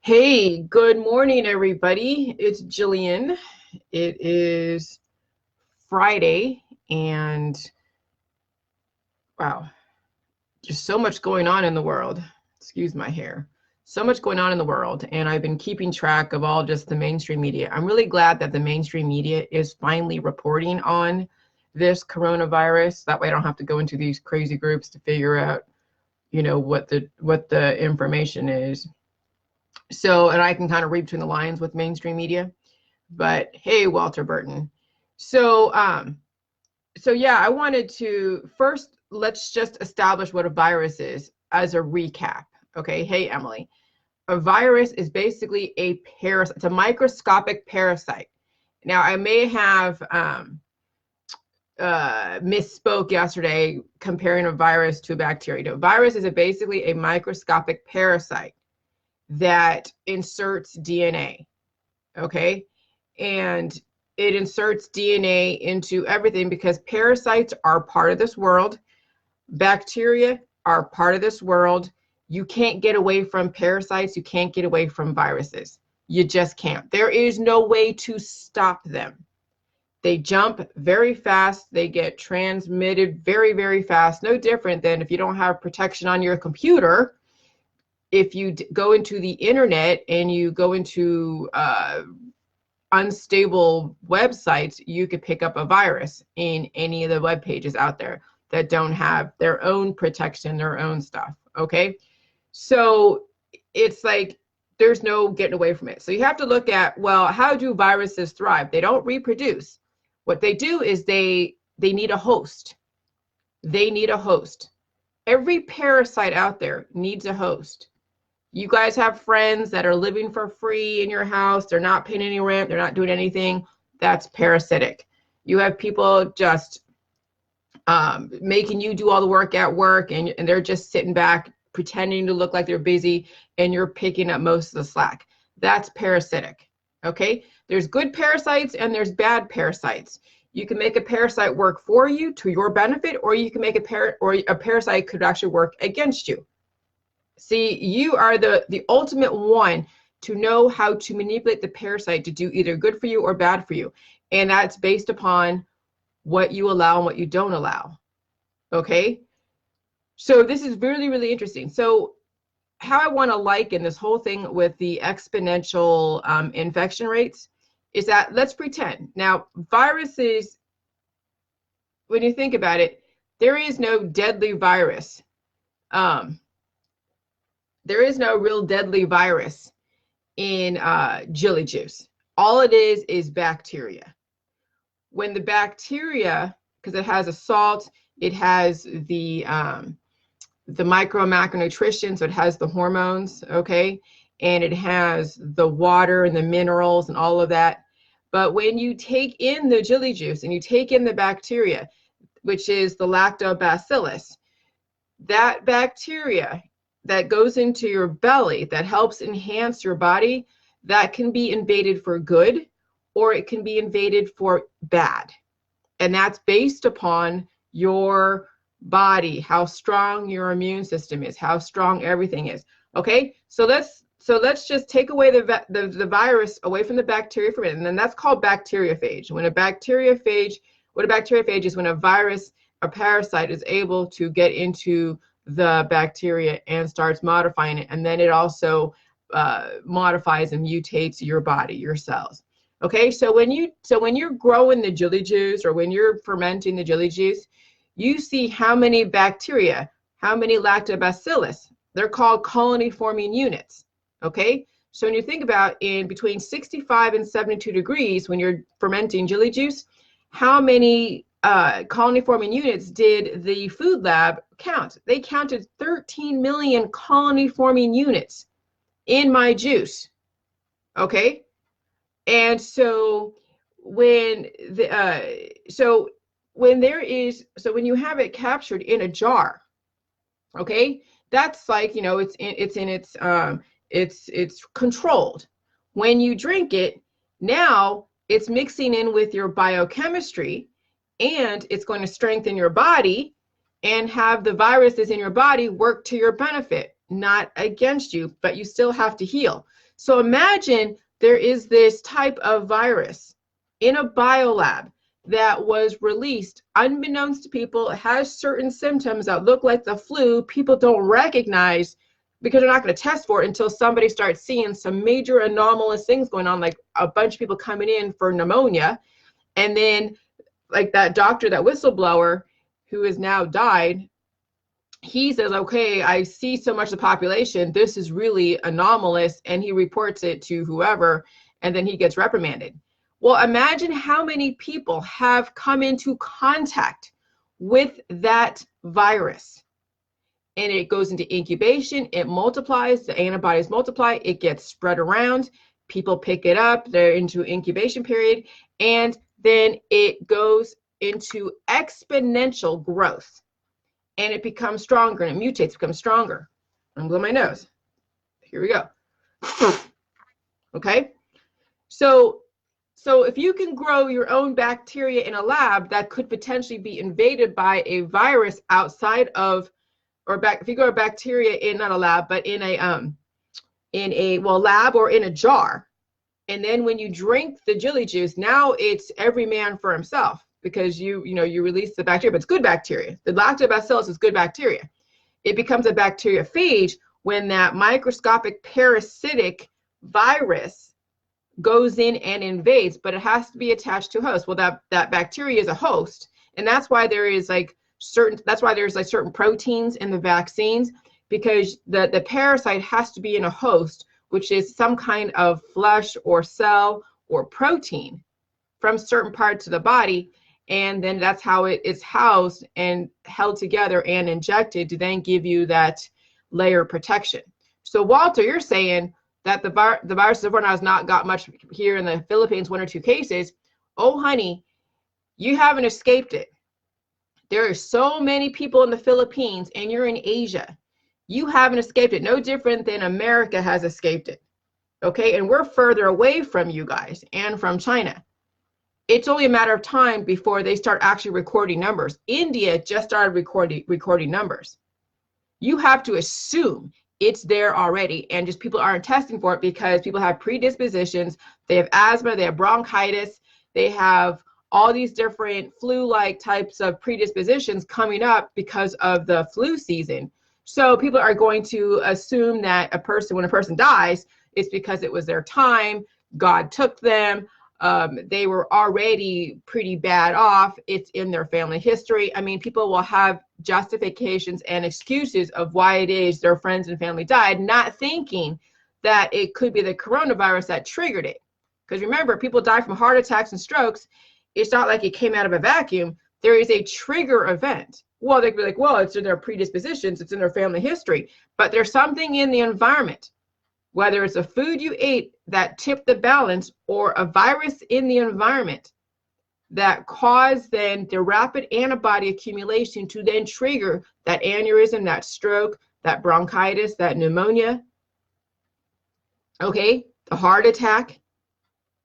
Hey, good morning, everybody. It's Jillian. It is Friday, and wow, there's so much going on in the world. Excuse my hair. So much going on in the world, and I've been keeping track of all just the mainstream media. I'm really glad that the mainstream media is finally reporting on this coronavirus. That way I don't have to go into these crazy groups to figure out, what the information is. So, and I can kind of read between the lines with mainstream media. But hey, Walter Burton. So, yeah, I wanted to first, let's just establish what a virus is as a recap. Okay. Hey, Emily. A virus is basically a parasite. It's a microscopic parasite. Now, I may have misspoke yesterday comparing a virus to a bacteria. A virus is basically a microscopic parasite that inserts DNA. Okay. And it inserts DNA into everything because parasites are part of this world. Bacteria are part of this world. You can't get away from parasites. You can't get away from viruses. You just can't. There is no way to stop them. They jump very fast. They get transmitted very, very fast. No different than if you don't have protection on your computer. If you go into the internet and you go into unstable websites, you could pick up a virus in any of the web pages out there that don't have their own protection, their own stuff. Okay. So it's like there's no getting away from it. So you have to look at, well, how do viruses thrive? They don't reproduce. What they do is they need a host. They need a host. Every parasite out there needs a host. You guys have friends that are living for free in your house. They're not paying any rent. They're not doing anything. That's parasitic. You have people just making you do all the work at work, and they're just sitting back pretending to look like they're busy, and you're picking up most of the slack. That's parasitic. Okay? There's good parasites and there's bad parasites. You can make a parasite work for you to your benefit, or you can make a parasite could actually work against you. See, you are the ultimate one to know how to manipulate the parasite to do either good for you or bad for you. And that's based upon what you allow and what you don't allow. Okay? So this is really, really interesting. So how I want to liken this whole thing with the exponential infection rates is that, let's pretend. Now, viruses, when you think about it, there is no deadly virus. There is no real deadly virus in jelly juice. All it is bacteria. When the bacteria, because it has a salt, it has the micro and macronutrition, so it has the hormones, okay, and it has the water and the minerals and all of that. But when you take in the jelly juice and you take in the bacteria, which is the lactobacillus, that bacteria that goes into your belly that helps enhance your body, that can be invaded for good or it can be invaded for bad. And that's based upon your body, how strong your immune system is, how strong everything is. Okay, so let's just take away the virus away from the bacteria from it, and then that's called bacteriophage. What a bacteriophage is when a virus, a parasite, is able to get into the bacteria and starts modifying it, and then it also modifies and mutates your body, your cells. Okay, so when you're growing the jelly juice or when you're fermenting the jelly juice, you see how many bacteria, how many lactobacillus. They're called colony forming units. Okay, so when you think about in between 65 and 72 degrees when you're fermenting jelly juice, how many colony forming units did the food lab count? They counted 13 million colony forming units in my juice. Okay, and so when when you have it captured in a jar, okay, that's like, it's controlled. When you drink it, now it's mixing in with your biochemistry, and it's going to strengthen your body and have the viruses in your body work to your benefit, not against you, but you still have to heal. So imagine there is this type of virus in a biolab that was released unbeknownst to people. It has certain symptoms that look like the flu. People don't recognize because they're not going to test for it until somebody starts seeing some major anomalous things going on, like a bunch of people coming in for pneumonia. And then like that doctor, that whistleblower who has now died, he says, okay, I see so much of the population, this is really anomalous, and he reports it to whoever, and then he gets reprimanded. Well, imagine how many people have come into contact with that virus. And it goes into incubation, it multiplies, the antibodies multiply, it gets spread around, people pick it up, they're into incubation period, and then it goes into exponential growth. And it becomes stronger, and it mutates, becomes stronger. I'm blowing my nose. Here we go. Okay? So if you can grow your own bacteria in a lab that could potentially be invaded by a virus outside of, if you grow a bacteria in, not a lab, but in a lab or in a jar, and then when you drink the Jilly juice, now it's every man for himself, because you release the bacteria, but it's good bacteria. The lactobacillus is good bacteria. It becomes a bacteriophage when that microscopic parasitic virus goes in and invades, but it has to be attached to a host. Well, that bacteria is a host, and that's why there is certain proteins in the vaccines, because the parasite has to be in a host, which is some kind of flesh or cell or protein from certain parts of the body. And then that's how it is housed and held together and injected to then give you that layer of protection. So Walter, you're saying that the virus of corona has not got much here in the Philippines, 1 or 2 cases. Oh, honey, you haven't escaped it. There are so many people in the Philippines, and you're in Asia. You haven't escaped it. No different than America has escaped it. Okay, and we're further away from you guys and from China. It's only a matter of time before they start actually recording numbers. India just started recording numbers. You have to assume it's there already, and just people aren't testing for it because people have predispositions. They have asthma, they have bronchitis, they have all these different flu-like types of predispositions coming up because of the flu season. So people are going to assume that when a person dies, it's because it was their time, God took them, they were already pretty bad off, it's in their family history. I mean, people will have justifications and excuses of why it is their friends and family died, not thinking that it could be the coronavirus that triggered it. Because remember, people die from heart attacks and strokes. It's not like it came out of a vacuum. There is a trigger event. Well, they'd be like, well, it's in their predispositions, it's in their family history. But there's something in the environment, whether it's a food you ate that tipped the balance or a virus in the environment that caused then the rapid antibody accumulation to then trigger that aneurysm, that stroke, that bronchitis, that pneumonia, okay, the heart attack.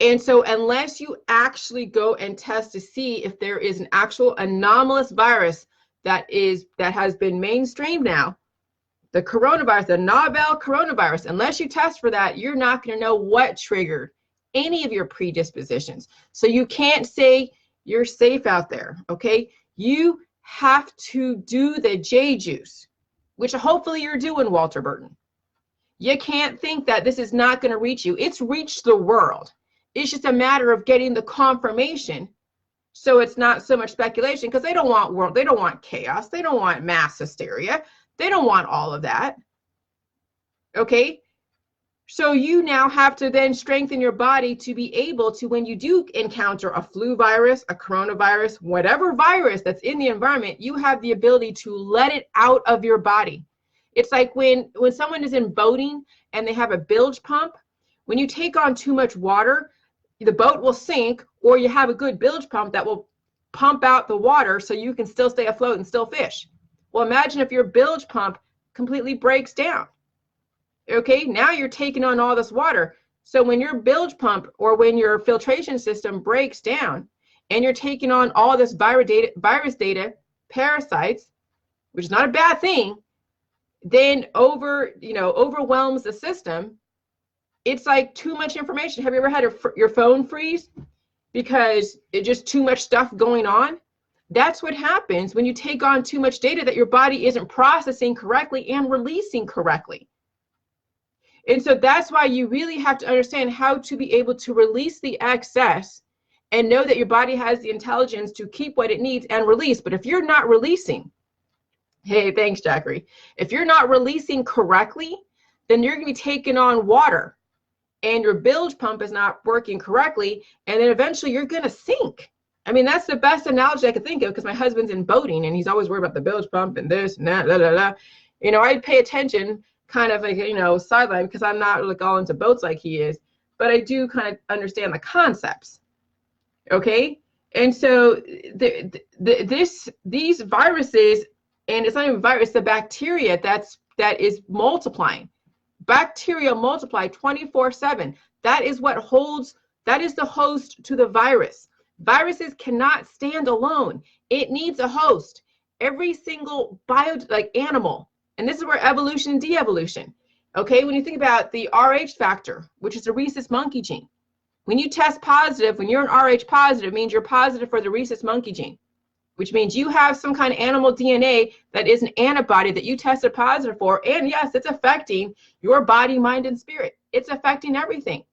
And so unless you actually go and test to see if there is an actual anomalous virus that has been mainstreamed now, the coronavirus, the novel coronavirus, unless you test for that, you're not going to know what triggered any of your predispositions. So you can't say you're safe out there, okay? You have to do the J juice, which hopefully you're doing, Walter Burton. You can't think that this is not going to reach you. It's reached the world. It's just a matter of getting the confirmation. So it's not so much speculation, because they don't want chaos. They don't want mass hysteria. They don't want all of that. Okay? So you now have to then strengthen your body to be able to, when you do encounter a flu virus, a coronavirus, whatever virus that's in the environment, you have the ability to let it out of your body. It's like when someone is in boating and they have a bilge pump, when you take on too much water, the boat will sink, or you have a good bilge pump that will pump out the water so you can still stay afloat and still fish. Well, imagine if your bilge pump completely breaks down. Okay, now you're taking on all this water. So when your bilge pump or when your filtration system breaks down and you're taking on all this virus data, parasites, which is not a bad thing, then overwhelms the system. it's like too much information. Have you ever had your phone freeze because it's just too much stuff going on? That's what happens when you take on too much data that your body isn't processing correctly and releasing correctly. And so that's why you really have to understand how to be able to release the excess and know that your body has the intelligence to keep what it needs and release. But if you're not releasing, hey, thanks, Jackery. If you're not releasing correctly, then you're going to be taking on water and your bilge pump is not working correctly. And then eventually you're going to sink. I mean, that's the best analogy I could think of because my husband's in boating and he's always worried about the bilge pump and this and that, You know, I pay attention kind of like, you know, sideline because I'm not like all into boats like he is, but I do kind of understand the concepts. Okay. And so these viruses, and it's not even virus, the bacteria that is multiplying. Bacteria multiply 24/7. That is what holds, that is the host to the virus. Viruses cannot stand alone. It needs a host. Every single animal, and this is where evolution and de-evolution. Okay, when you think about the Rh factor, which is the rhesus monkey gene, when you test positive, when you're an Rh positive, it means you're positive for the rhesus monkey gene, which means you have some kind of animal DNA that is an antibody that you tested positive for. And yes, it's affecting your body, mind, and spirit. It's affecting everything.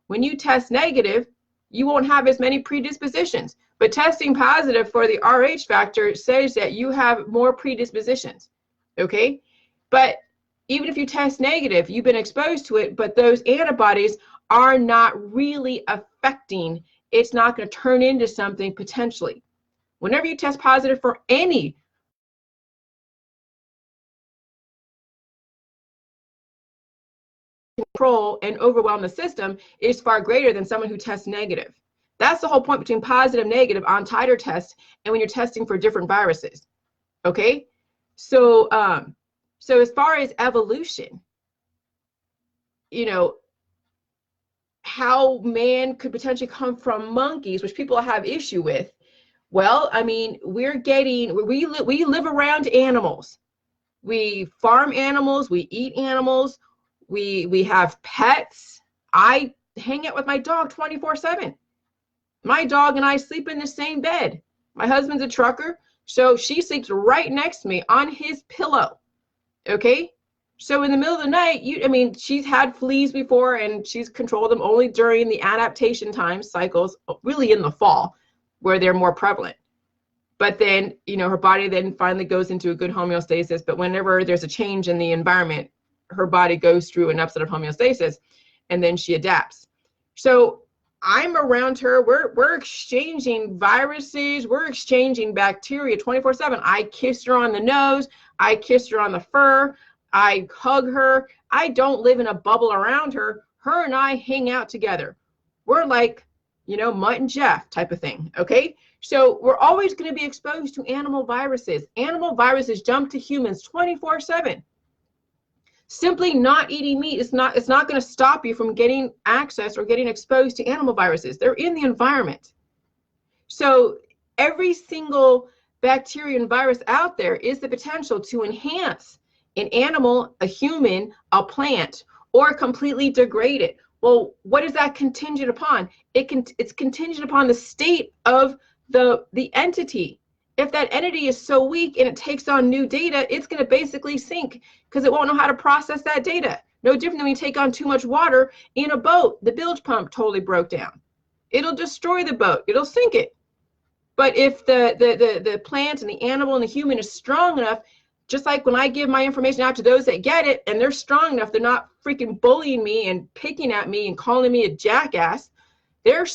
When you test negative, you won't have as many predispositions. But testing positive for the Rh factor says that you have more predispositions. Okay? But even if you test negative, you've been exposed to it, but those antibodies are not really affecting, it's not going to turn into something potentially. Whenever you test positive for any control and overwhelm the system is far greater than someone who tests negative. That's the whole point between positive, negative on titer test and when you're testing for different viruses. Okay? So, so as far as evolution, you know, how man could potentially come from monkeys, which people have issue with. Well, I mean, we live around animals. We farm animals, we eat animals, we have pets. I hang out with my dog 24/7. My dog and I sleep in the same bed. My husband's a trucker, so she sleeps right next to me on his pillow. Okay? So in the middle of the night, she's had fleas before and she's controlled them only during the adaptation time cycles, really in the fall, where they're more prevalent. But then, you know, her body then finally goes into a good homeostasis. But whenever there's a change in the environment, her body goes through an upset of homeostasis and then she adapts. So I'm around her. We're exchanging viruses. We're exchanging bacteria 24/7. I kissed her on the nose. I kissed her on the fur. I hug her. I don't live in a bubble around her. Her and I hang out together. We're like, you know, Mutt and Jeff type of thing. Okay. So we're always going to be exposed to animal viruses. Animal viruses jump to humans 24/7. Simply not eating meat it's not going to stop you from getting access or getting exposed to animal viruses. They're in the environment. So every single bacteria and virus out there is the potential to enhance an animal, a human, a plant, or completely degrade it. Well, what is that contingent upon? It's contingent upon the state of the entity. If that entity is so weak and it takes on new data, it's going to basically sink because it won't know how to process that data. No different than when you take on too much water in a boat. The bilge pump totally broke down. It'll destroy the boat. It'll sink it. But if the plant and the animal and the human is strong enough, just like when I give my information out to those that get it and they're strong enough, they're not freaking bullying me and picking at me and calling me a jackass. They're